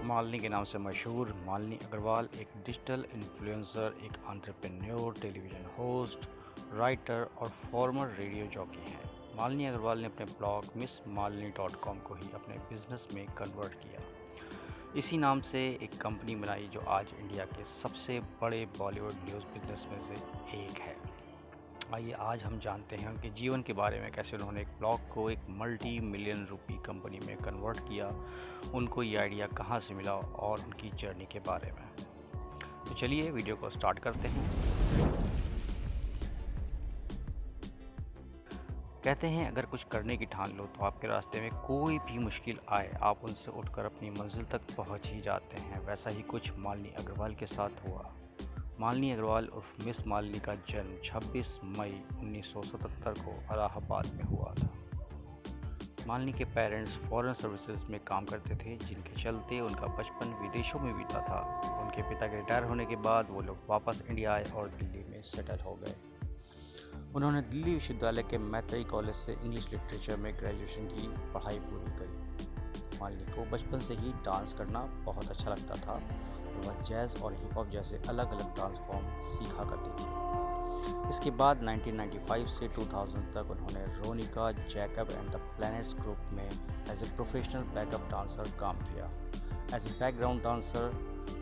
मालिनी के नाम से मशहूर मालिनी अग्रवाल एक डिजिटल इन्फ्लुएंसर, एक एंटरप्रेन्योर, टेलीविज़न होस्ट, राइटर और फॉर्मर रेडियो जॉकी हैं। मालिनी अग्रवाल ने अपने ब्लॉग missmalini.com को ही अपने बिजनेस में कन्वर्ट किया। इसी नाम से एक कंपनी बनाई जो आज इंडिया के सबसे बड़े बॉलीवुड न्यूज़ बिजनेस में से एक है। आइए आज हम जानते हैं उनके जीवन के बारे में, कैसे उन्होंने एक ब्लॉग को एक मल्टी मिलियन रुपी कंपनी में कन्वर्ट किया, उनको ये आइडिया कहाँ से मिला और उनकी जर्नी के बारे में। तो चलिए वीडियो को स्टार्ट करते हैं। कहते हैं अगर कुछ करने की ठान लो तो आपके रास्ते में कोई भी मुश्किल आए आप उनसे उठकर अपनी मंजिल तक पहुंच ही जाते हैं। वैसा ही कुछ मालिनी अग्रवाल के साथ हुआ। मालिनी अग्रवाल उर्फ मिस मालिनी का जन्म 26 मई 1977 को इलाहाबाद में हुआ था। मालिनी के पेरेंट्स फॉरेन सर्विसेज में काम करते थे, जिनके चलते उनका बचपन विदेशों में बीता था। उनके पिता के रिटायर होने के बाद वो लोग वापस इंडिया आए और दिल्ली में सेटल हो गए। उन्होंने दिल्ली विश्वविद्यालय के मैत्री कॉलेज से इंग्लिश लिटरेचर में ग्रेजुएशन की पढ़ाई पूरी करी। मालिनी को बचपन से ही डांस करना बहुत अच्छा लगता था। वह जैज़ और हिप हॉप जैसे अलग अलग डांस फॉर्म सीखा करती थी। इसके बाद 1995 से 2000 तक उन्होंने Ronica Jacob and the planets group में as a professional backup dancer काम किया। एज ए बैकग्राउंड डांसर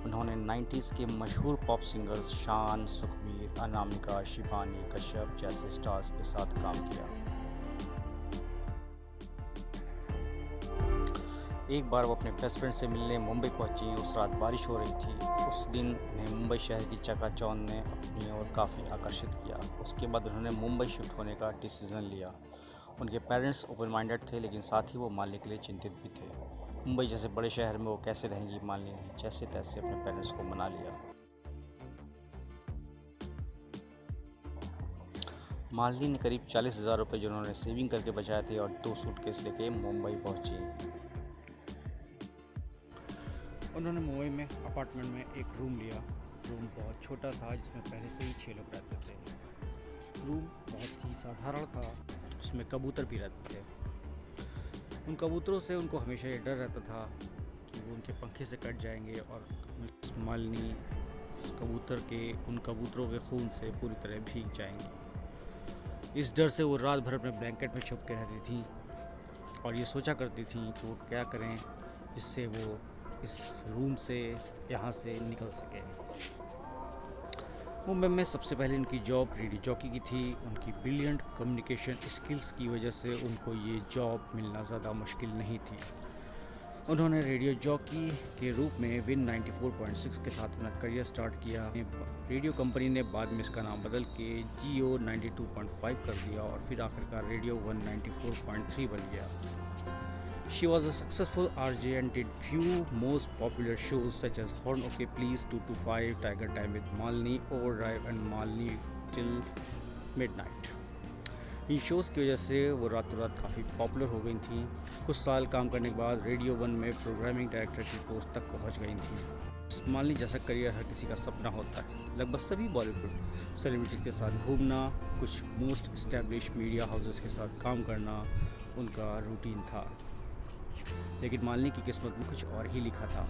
उन्होंने 90s के मशहूर पॉप सिंगर्स शान, सुखबीर, अनामिका, शिवानी कश्यप जैसे स्टार्स के साथ काम किया। एक बार वो अपने बेस्ट फ्रेंड से मिलने मुंबई पहुंची। उस रात बारिश हो रही थी। उस दिन उन्हें मुंबई शहर की चकाचौंध ने अपनी ओर काफ़ी आकर्षित किया। उसके बाद उन्होंने मुंबई शिफ्ट होने का डिसीज़न लिया। उनके पेरेंट्स ओपन माइंडेड थे, लेकिन साथ ही वो मालिनी के लिए चिंतित भी थे। मुंबई जैसे बड़े शहर में वो कैसे रहेंगी। मालिनी ने जैसे तैसे अपने पेरेंट्स को मना लिया। मालिनी ने करीब 40,000 रुपये जो उन्होंने सेविंग करके बचाए थे और 2 सूटकेस लेके मुंबई पहुंची। उन्होंने मुंबई में अपार्टमेंट में एक रूम लिया। रूम बहुत छोटा था, जिसमें पहले से ही 6 लोग रहते थे। रूम बहुत ही साधारण था, उसमें कबूतर भी रहते थे। उन कबूतरों से उनको हमेशा ये डर रहता था कि वो उनके पंखे से कट जाएंगे और मिस मालिनी उन कबूतरों के खून से पूरी तरह भीग जाएंगी। इस डर से वो रात भर अपने ब्लैंकेट में छुप के रहती थी और ये सोचा करती थी कि वो क्या करें जिससे वो इस रूम से यहाँ से निकल सके। मुंबई में सबसे पहले उनकी जॉब रेडियो जॉकी की थी। उनकी ब्रिलियंट कम्युनिकेशन स्किल्स की वजह से उनको ये जॉब मिलना ज़्यादा मुश्किल नहीं थी। उन्होंने रेडियो जॉकी के रूप में विन 94.6 के साथ अपना करियर स्टार्ट किया। रेडियो कंपनी ने बाद में इसका नाम बदल के GO 92.5 कर दिया और फिर आखिरकार रेडियो 194.3 बन गया। She was a successful RJ and did few most popular shows such as Horn OK Please, 225, Tiger Time with Malini, Overdrive and Malini Till Midnight। In shows की वजह से वो रातों रात काफ़ी पॉपुलर हो गई थी। कुछ साल काम करने के बाद रेडियो 1 में प्रोग्रामिंग डायरेक्टर की पोस्ट तक पहुंच गई थी। मालिनी जैसा करियर हर किसी का सपना होता है। लगभग सभी बॉलीवुड सेलिब्रिटीज़ के साथ घूमना, कुछ मोस्ट एस्टेब्लिश मीडिया हाउसेस के साथ काम करना उनका रूटीन था। लेकिन मालिनी की किस्मत में कुछ और ही लिखा था।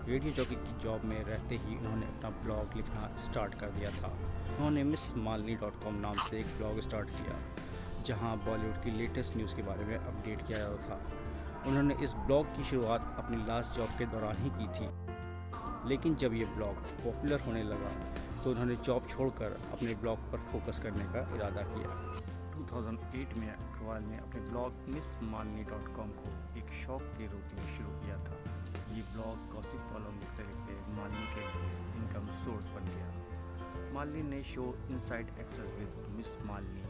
रेडियो जॉकी की जॉब में रहते ही उन्होंने अपना ब्लॉग लिखना स्टार्ट कर दिया था। उन्होंने missmalini.com नाम से एक ब्लॉग स्टार्ट किया, जहां बॉलीवुड की लेटेस्ट न्यूज़ के बारे में अपडेट किया जाता था। उन्होंने इस ब्लॉग की शुरुआत अपनी लास्ट जॉब के दौरान ही की थी, लेकिन जब ये ब्लॉग पॉपुलर होने लगा तो उन्होंने जॉब छोड़कर अपने ब्लॉग पर फोकस करने का इरादा किया। 2008 में अग्रवाल ने अपने ब्लॉग missmalini.com को एक शौक के रूप में शुरू किया था। ये ब्लॉग गॉसिप कॉलम लिखते लिखते मालिनी के लिए इनकम सोर्स बन गया। मालिनी ने show inside access with miss Malini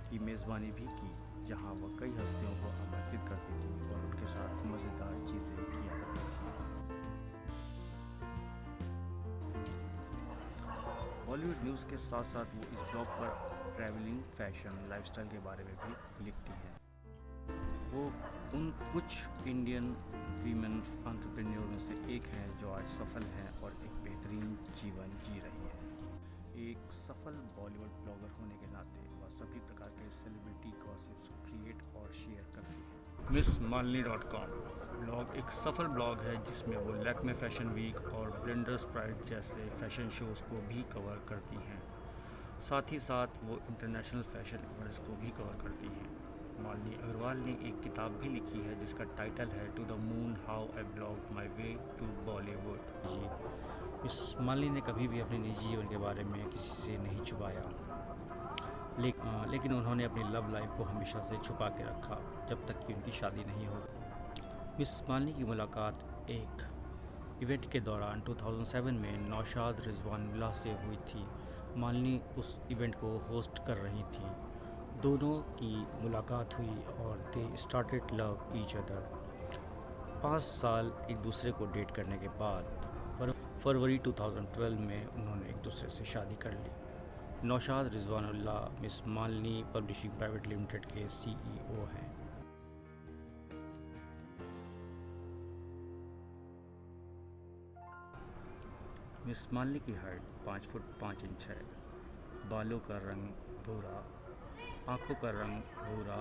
की मेज़बानी भी की, जहां वह कई हस्तियों को आमंत्रित करती थी और उनके साथ मज़ेदार चीज़ें किया करती थी। बॉलीवुड न्यूज़ के साथ साथ वो इस ब्लॉग पर ट्रैवलिंग, फैशन, लाइफस्टाइल के बारे में भी लिखती हैं। वो उन कुछ इंडियन वीमेन एंटरप्रेन्योर में से एक हैं जो आज सफल हैं और एक बेहतरीन जीवन जी रही हैं। एक सफल बॉलीवुड ब्लॉगर होने के नाते वह सभी प्रकार के सेलिब्रिटी गॉसिप्स क्रिएट और शेयर करती हैं। MissMalini.com ब्लॉग एक सफल ब्लॉग है जिसमें वो लैक्मे फैशन वीक और ब्लेंडर्स प्राइड जैसे फैशन शोज़ को भी कवर करती हैं। साथ ही साथ वो इंटरनेशनल फैशन इवेंट्स को भी कवर करती हैं। मालिनी अग्रवाल ने एक किताब भी लिखी है जिसका टाइटल है to the moon how I blog my way to Bollywood. इस मालिनी ने कभी भी अपने निजी जीवन के बारे में किसी से नहीं छुपाया, लेकिन उन्होंने अपनी लव लाइफ को हमेशा से छुपा के रखा जब तक कि उनकी शादी नहीं हो। मिस मालिनी की मुलाकात एक इवेंट के दौरान 2007 में नौशाद रिजवान विला से हुई थी। मालिनी उस इवेंट को होस्ट कर रही थी। दोनों की मुलाकात हुई और they started love each other. 5 साल एक दूसरे को डेट करने के बाद फरवरी 2012 में उन्होंने एक दूसरे से शादी कर ली। Naushad Rizwanullah miss Malini publishing private limited के CEO हैं। मिस मालिनी की हाइट 5 फुट 5 इंच है। बालों का रंग भूरा, आँखों का रंग भूरा,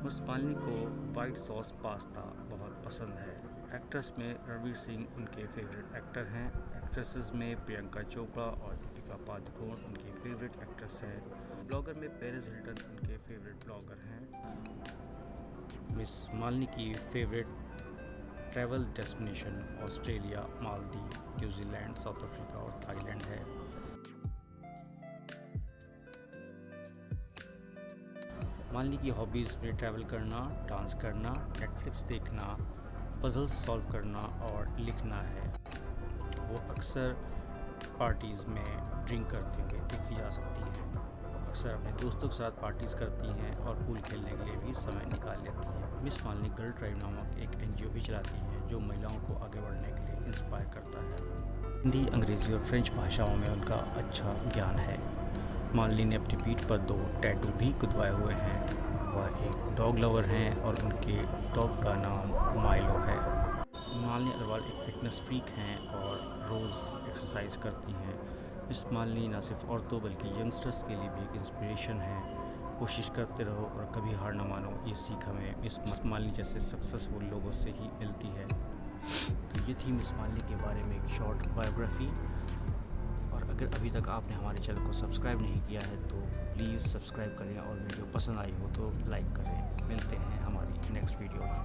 मिस मालिनी को वाइट सॉस पास्ता बहुत पसंद है। एक्ट्रेस में रणवीर सिंह उनके फेवरेट एक्टर हैं। एक्ट्रेसेस में प्रियंका चोपड़ा और दीपिका पादुकोण उनकी फेवरेट एक्ट्रेस हैं। ब्लॉगर में पेरिस हिल्टन उनके फेवरेट ब्लॉगर हैं। मिस मालिनी की favourite travel destination Australia, Maldives, New Zealand, south Africa और थाईलैंड है। मालिनी की हॉबीज़ में ट्रैवल करना, डांस करना, नेटफ्लिक्स देखना, पजल्स सॉल्व करना और लिखना है। वो अक्सर पार्टीज़ में ड्रिंक करते हुए देखी जा सकती हैं। अक्सर अपने दोस्तों के साथ पार्टीज़ करती हैं और पूल खेलने के लिए भी समय निकाल लेती हैं। मिस मालिनी गर्ल ट्राइब नामक एक NGO भी चलाती हैं जो महिलाओं को आगे बढ़ने के लिए इंस्पायर करता है। हिंदी, अंग्रेज़ी और फ्रेंच भाषाओं में उनका अच्छा ज्ञान है। मालिनी ने अपनी पीठ पर 2 टैटू भी खुदवाए हुए हैं। वह एक डॉग लवर हैं और उनके डॉग का नाम माइलो है। मालिनी अग्रवाल एक फ़िटनेस फ्रीक हैं और रोज़ एक्सरसाइज करती हैं। मिस मालिनी न सिर्फ औरतों बल्कि यंगस्टर्स के लिए भी एक इंस्पिरेशन है। कोशिश करते रहो और कभी हार न मानो, ये सीख हमें मिस मालिनी जैसे सक्सेसफुल लोगों से ही मिलती है। तो ये थी मिस मालिनी के बारे में एक शॉर्ट बायोग्राफी। और अगर अभी तक आपने हमारे चैनल को सब्सक्राइब नहीं किया है तो प्लीज़ सब्सक्राइब करें और वीडियो पसंद आई हो तो लाइक करें। मिलते हैं हमारी नेक्स्ट वीडियो में।